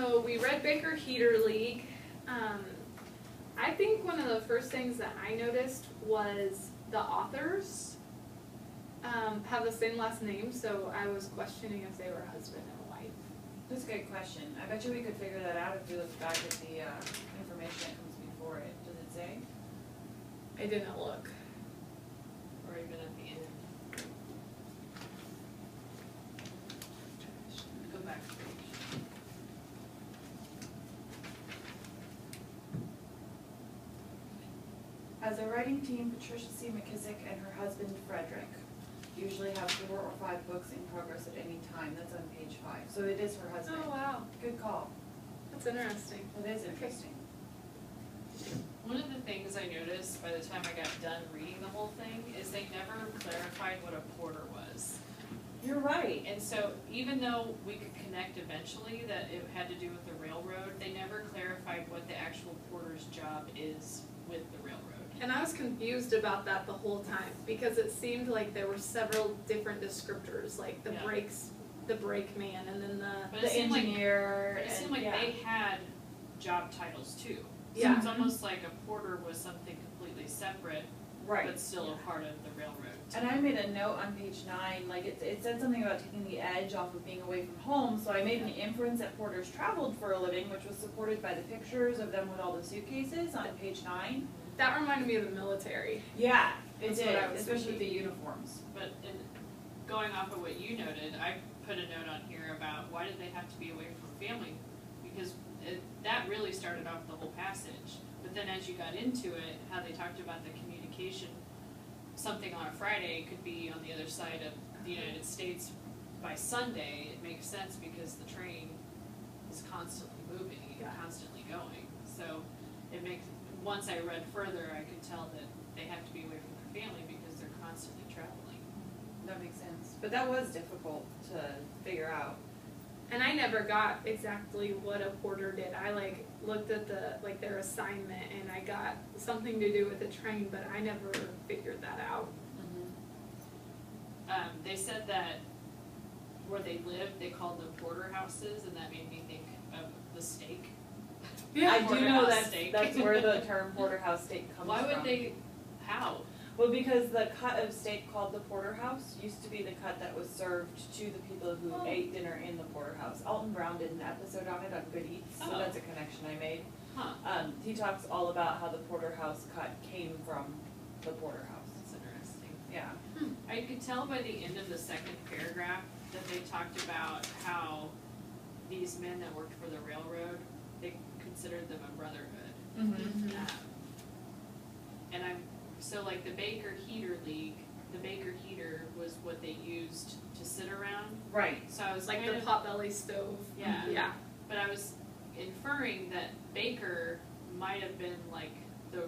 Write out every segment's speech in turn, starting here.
So we read Baker Heater League. I think one of the first things that I noticed was the authors have the same last name, so I was questioning if they were a husband and a wife. That's a good question. I bet you we could figure that out if we look back at the information that comes before it. Does it say? I didn't look. Or even at the end. Go back a page. As a writing team, Patricia C. McKissick and her husband Frederick usually have 4 or 5 books in progress at any time. That's on page 5. So it is her husband. Oh, wow. Good call. That's interesting. It is interesting. One of the things I noticed by the time I got done reading the whole thing is they never clarified what a porter was. You're right. And so even though we could connect eventually that it had to do with the railroad, they never clarified what the actual porter's job is with the railroad. And I was confused about that the whole time because it seemed like there were several different descriptors, like the Yeah. the brakeman, and then But The it seemed like, engineer. but it seemed like and, they had job titles too. So Yeah. it's almost like a porter was something completely separate, right. but still a part of the railroad. And I made a note on page 9, like it said something about taking the edge off of being away from home, so I made an inference that porters traveled for a living, which was supported by the pictures of them with all the suitcases on page 9. that reminded me of the military. Yeah, it That's did, what I was especially with the thinking. uniforms. But in going off of what you noted, I put a note on here about why did they have to be away from family? Because that really started off the whole passage. But then as you got into it, how they talked about the communication, something on a Friday could be on the other side of the United States by Sunday, it makes sense because the train is constantly moving and Yeah. constantly going. So it makes, once I read further, I could tell that they have to be away from their family because they're constantly traveling. That makes sense. But that was difficult to figure out. And I never got exactly what a porter did. I looked at their assignment and I got something to do with the train, but I never figured that out. They said that where they lived, they called them porterhouses, and that made me think of the steak. I do know Porterhouse steak. that's where the term porterhouse steak comes Why from. would they, how? Well, because the cut of steak called the porterhouse used to be the cut that was served to the people who Oh. ate dinner in the porterhouse. Alton Brown did an episode on it on Good Eats, so Oh. that's a connection I made. Huh, He talks all about how the porterhouse cut came from the porterhouse. that's interesting. Yeah. I could tell by the end of the second paragraph that they talked about how these men that worked for the railroad, they considered them a brotherhood. Mm-hmm. And so like the Baker Heater League, the Baker heater was what they used to sit around. Right. So I was Like kind the of, potbelly stove. Yeah. Yeah. but I was inferring that Baker might have been like the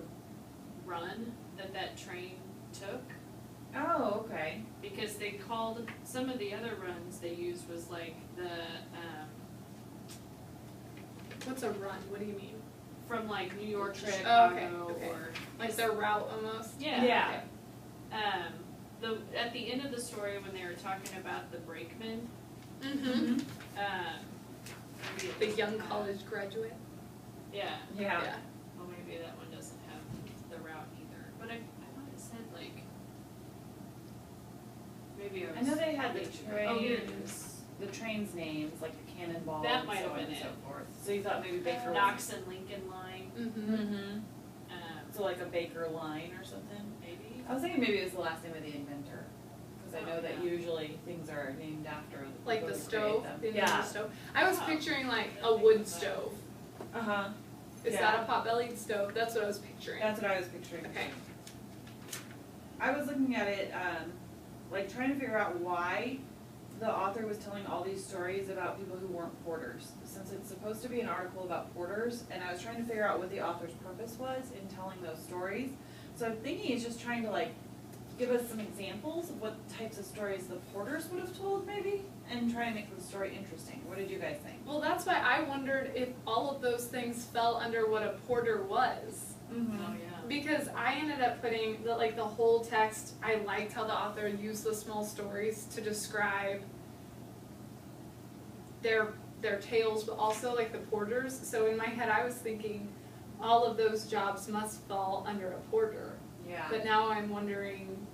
run that train took. Oh, okay. Because they called, some of the other runs they used was like the, What's a run? What do you mean? from like New York to Oh, Chicago okay. or. Like their route almost? Yeah. Yeah. At the end of the story when they were talking about the brakeman, Mm-hmm. maybe it The doesn't young have- college graduate. Yeah, Yeah. well maybe that one doesn't have the route either, but I thought it said like, maybe I was. I know they had the reaching- Oh, here it is. trains, the trains' names, like the Cannonball That and might so have on been and so it. forth. So you thought maybe Baker was. Knox and Lincoln line, Mm-hmm. Mm-hmm. um, So like a Baker line or something? maybe. I was thinking maybe it was the last name of the inventor, because I know Oh, that yeah. usually things are named after the Like people the who create stove? them. The name of Yeah. the stove. I was Oh. picturing like a wood stove. Uh-huh. Is Yeah. that a pot-bellied stove? That's what I was picturing. That's what I was picturing. Okay. I was looking at it, like trying to figure out why the author was telling all these stories about people who weren't porters, since it's supposed to be an article about porters, and I was trying to figure out what the author's purpose was in telling those stories. So I'm thinking he's just trying to like give us some examples of what types of stories the porters would have told maybe, and try and make the story interesting. What did you guys think? Well, that's why I wondered if all of those things fell under what a porter was. Mm-hmm. Oh, yeah. Because I ended up putting the whole text, I liked how the author used the small stories to describe their their tails, but also like the porters. So in my head, I was thinking all of those jobs must fall under a porter. Yeah. But now I'm wondering.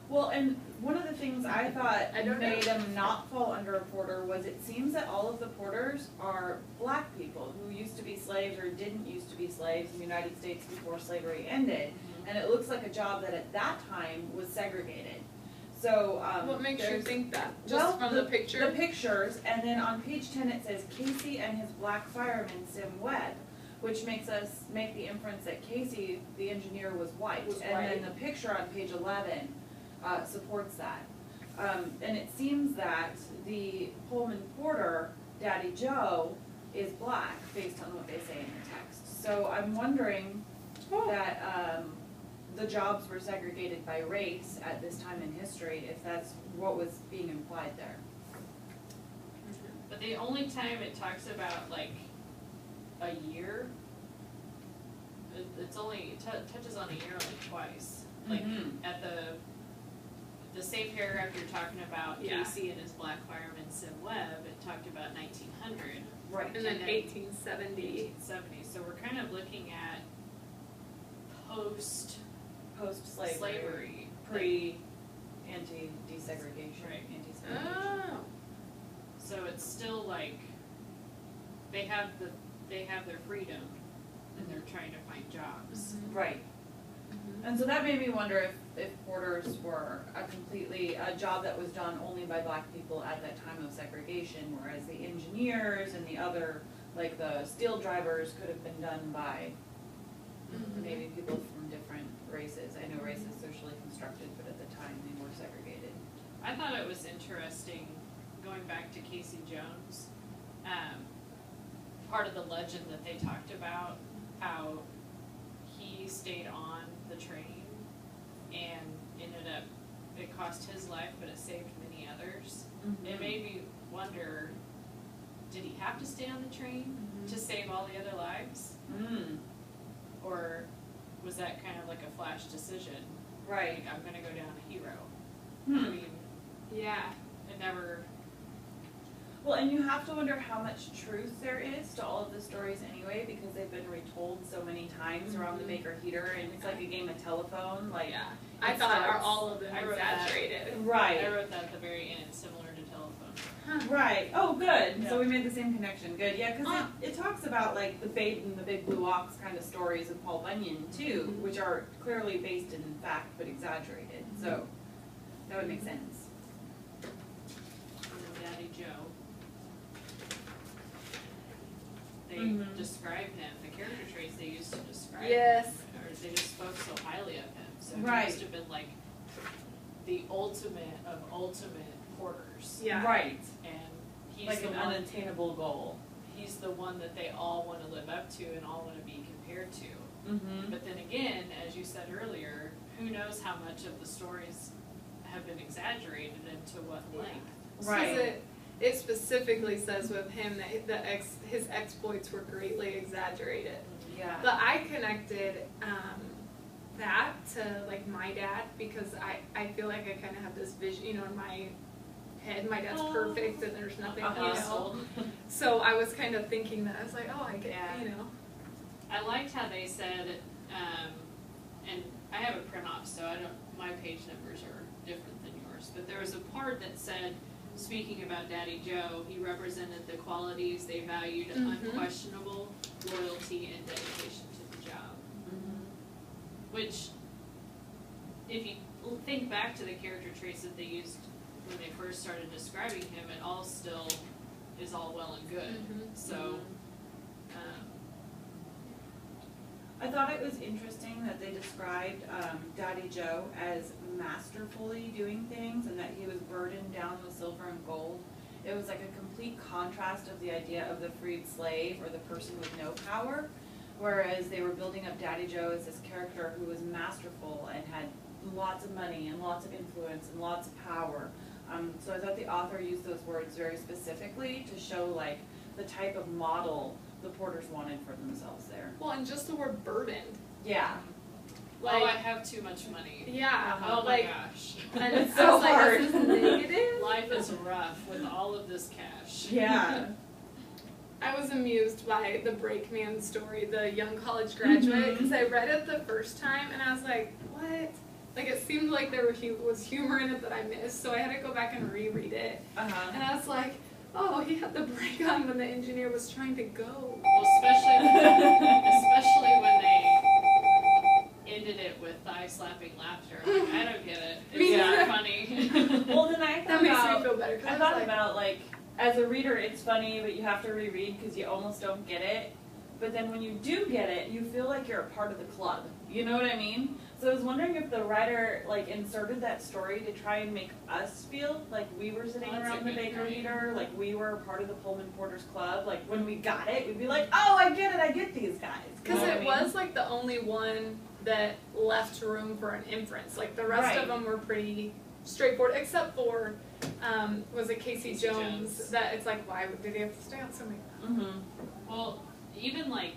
Well, and one of the things I thought I don't made know. them not fall under a porter was it seems that all of the porters are black people who used to be slaves or didn't used to be slaves in the United States before slavery ended. And it looks like a job that at that time was segregated. So, What makes you there's- think that? Just well, from the picture? The pictures, and then on page 10 it says Casey and his black fireman Sim Webb, which makes us make the inference that Casey, the engineer, was white. Was and white. then the picture on page 11 supports that. And it seems that the Pullman porter, Daddy Joe, is black based on what they say in the text. So I'm wondering that the jobs were segregated by race at this time in history, if that's what was being implied there. But the only time it talks about like a year, it's only, it touches on a year only twice. Like at the same paragraph you're talking about Yeah. Casey and his black fireman Sim Webb, it talked about 1900. Right. And then And then 1870. 1870, so we're kind of looking at Post-slavery. slavery. Anti-desegregation. Right. Anti-segregation. Oh. So it's still like, they have their freedom and they're trying to find jobs. Right. And so that made me wonder if porters were a job that was done only by black people at that time of segregation, whereas the engineers and the other, like the steel drivers, could have been done by maybe people from different races. I know race is socially constructed, but at the time they were segregated. I thought it was interesting, going back to Casey Jones, part of the legend that they talked about, how he stayed on the train and ended up, it cost his life, but it saved many others. It made me wonder, did he have to stay on the train to save all the other lives? Or was that kind of like a flash decision? Right. Like, I'm gonna go down a hero. I mean, Yeah. it never, Well, and you have to wonder how much truth there is to all of the stories anyway, because they've been retold so many times around the Baker heater, and it's like a game of telephone, like. Yeah. I it thought starts- all of them I wrote that. exaggerated. Right. I wrote that at the very end, similar to telephone. Right. Oh, good. Yeah. So we made the same connection. Good. Yeah, because it talks about like the Babe and the Big Blue Ox kind of stories of Paul Bunyan too, which are clearly based in fact but exaggerated. So that would make sense. And then Daddy Joe. They Mhm. described him, the character traits they used to describe Yes. him, or they just spoke so highly of him. So he Right. must have been like the ultimate of ultimate porters. Yeah. Right. And he's Like the an one, unattainable goal. he's the one that they all want to live up to and all want to be compared to. Mm-hmm. But then again, as you said earlier, who knows how much of the stories have been exaggerated and to what length. Right. Because it specifically says with him that his exploits were greatly exaggerated. Yeah. But I connected that to like my dad because I feel like I kind of have this vision, you know, in my head. My dad's perfect and there's nothing, you know. Sold. So I was kind of thinking that I was like, oh, I get, Yeah. you know. I liked how they said, and I have a print off, so my page numbers are different than yours, but there was a part that said, speaking about Daddy Joe, he represented the qualities they valued, unquestionable loyalty and dedication to the job. Which, if you think back to the character traits that they used when they first started describing him, it all still is all well and good. So, I thought it was interesting that they described Daddy Joe as masterfully doing things and that he was burdened down with silver and gold. It was like a complete contrast of the idea of the freed slave or the person with no power, whereas they were building up Daddy Joe as this character who was masterful and had lots of money and lots of influence and lots of power. So I thought the author used those words very specifically to show like the type of model the porters wanted for themselves there. Well, and just the word burdened. Yeah. Like, oh, I have too much money. yeah. Oh my like, gosh. And It's I so was like, hard. this is negative. Life is rough with all of this cash. Yeah. I was amused by the Brakeman story, the young college graduate, because I read it the first time and I was like, what? Like it seemed like there was humor in it that I missed, so I had to go back and reread it. Uh-huh. And I was like, oh, he had the brake on when the engineer was trying to go. Well, especially when they ended it with thigh-slapping laughter. I'm like, I don't get it. Me It's neither. not funny. Well, then I That thought makes about, me feel better, because I I thought was like, about, like, as a reader, it's funny, but you have to reread because you almost don't get it. But then when you do get it, you feel like you're a part of the club. You know what I mean? So I was wondering if the writer, like, inserted that story to try and make us feel like we were sitting That's a around the good baker point. heater, like we were part of the Pullman Porters Club. Like, when we got it, we'd be like, oh, I get these guys. You because know what it I mean? was like the only one that left room for an inference. Like the rest Right. of them were pretty straightforward, except for, was it Casey Casey Jones? Jones. That it's like, why did he have to stay on so many? Mm-hmm. Well, even like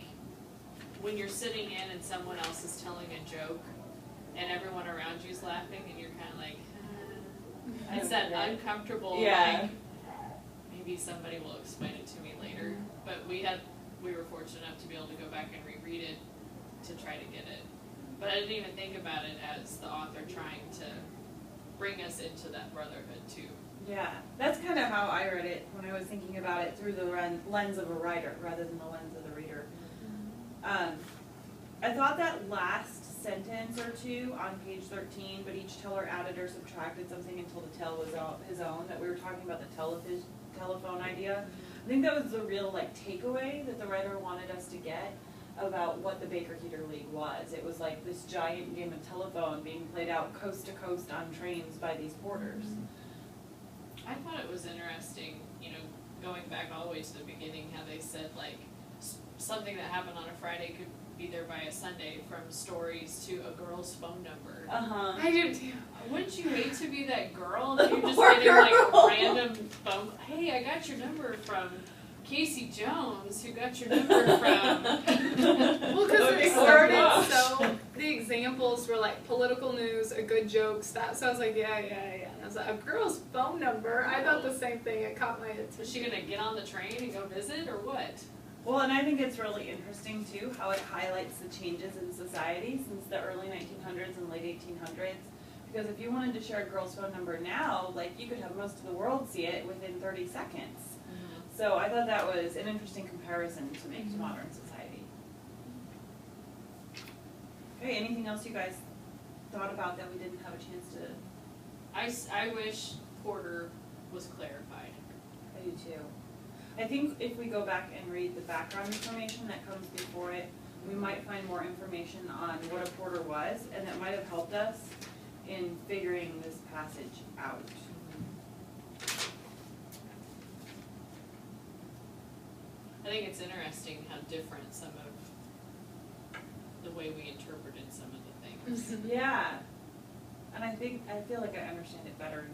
when you're sitting in and someone else is telling a joke and everyone around you's laughing and you're kind of like, I it's don't that get it. uncomfortable, Yeah. like, maybe somebody will explain it to me later. But we were fortunate enough to be able to go back and reread it to try to get it. But I didn't even think about it as the author trying to bring us into that brotherhood too. Yeah, that's kind of how I read it when I was thinking about it through the lens of a writer rather than the lens of the reader. I thought that last sentence or two on page 13, but each teller added or subtracted something until the tell was his own, that we were talking about the telephone idea. I think that was the real like takeaway that the writer wanted us to get about what the Baker Heater League was. It was like this giant game of telephone being played out coast to coast on trains by these porters. I thought it was interesting, going back all the way to the beginning, how they said like something that happened on a Friday could be there by a Sunday, from stories to a girl's phone number. Uh-huh. I do too. Wouldn't you hate to be that girl that you're just Poor getting like girl. random phone? Hey, I got your number from Casey Jones, who got your number from. Well, because Okay, it oh started gosh. so the examples were like political news, a good joke, stuff. So I was like, yeah. And I was like, a girl's phone number. I thought the same thing. It caught my attention. Is she gonna get on the train and go visit, or what? Well, and I think it's really interesting too how it highlights the changes in society since the early 1900s and late 1800s. Because if you wanted to share a girl's phone number now, like you could have most of the world see it within 30 seconds. So I thought that was an interesting comparison to make to modern society. Okay, anything else you guys thought about that we didn't have a chance to? I wish Porter was clarified. I do too. I think if we go back and read the background information that comes before it, we might find more information on what a porter was, and that might have helped us in figuring this passage out. I think it's interesting how different some of the way we interpreted some of the things. Yeah. And I feel like I understand it better